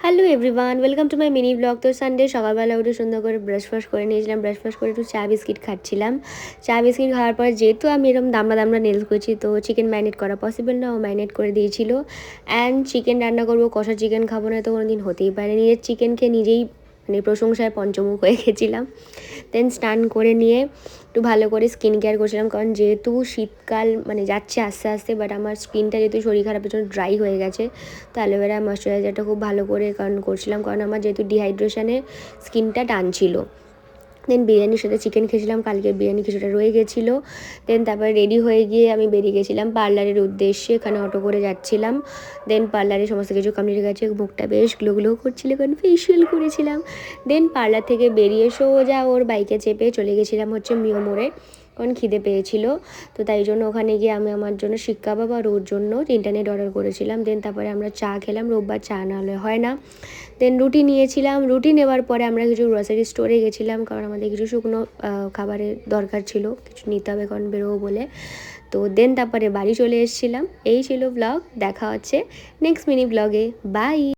Hello everyone, welcome to my mini blog. তো Sunday সকালবেলা উঠে সুন্দর করে ব্রেকফাস্ট করে নিয়েছিলাম। ব্রেকফাস্ট করে একটু চা বিস্কিট খাচ্ছিলাম। চা বিস্কিট খাওয়ার পর যেহেতু আমি এরকম দামড়া দামড়া নেলস করেছি, তো চিকেন ম্যারিনেট করা পসিবল না, ও ম্যারিনেট করে দিয়েছিল। অ্যান্ড চিকেন রান্না করবো, কষা চিকেন খাবো না তো কোনো দিন হতেই পারে। নিজের চিকেনকে নিজেই মানে প্রশংসায় পঞ্চমুখ হয়ে গেছিলাম। দেন স্নান করে নিয়ে একটু ভালো করে স্কিন কেয়ার করছিলাম, কারণ যেহেতু শীতকাল মানে যাচ্ছে আস্তে আস্তে, বাট আমার স্কিনটা যেহেতু শরীর খারাপের জন্য ড্রাই হয়ে গেছে, তো অ্যালোভেরা ময়শ্চারাইজারটা খুব ভালো করে করছিলাম, কারণ আমার যেহেতু ডিহাইড্রেশনে স্কিনটা টানছিল। দেন বিরিয়ানির সাথে চিকেন খেয়েছিলাম, কালকে বিরিয়ানি কিছুটা রয়ে গেছিলো। দেন তারপরে রেডি হয়ে গিয়ে আমি বেরিয়ে গেছিলাম পার্লারের উদ্দেশ্যে। এখানে অটো করে যাচ্ছিলাম। দেন পার্লারে সমস্ত কিছু কমপ্লিট হয়ে গেছে, মুখটা বেশ গ্লো গ্লো করছিল, কারণ ফেশিয়াল করেছিলাম। দেন পার্লার থেকে বেরিয়ে সোজা ওর বাইকে চেপে চলে গেছিলাম হচ্ছে মিও মোড়ে, কারণ খিদে পেয়েছিল। তো তাই জন্য ওখানে গিয়ে আমি আমার জন্য শিক কাবাব আর ওর জন্য ইন্টারনেট অর্ডার করেছিলাম। দেন তারপরে আমরা চা খেলাম, রোববার চা না হলে হয় না। দেন রুটি নিয়েছিলাম। রুটি নেওয়ার পরে আমরা কিছু গ্রসারি স্টোরে গেছিলাম, কারণ আমাদের কিছু শুকনো খাবারের দরকার ছিল, কিছু নিতে হবে কারণ বেরোবো বলে। তো দেন তারপরে বাড়ি চলে এসেছিলাম। এই ছিল ব্লগ। দেখা হচ্ছে নেক্সট মিনি ব্লগে। বাই।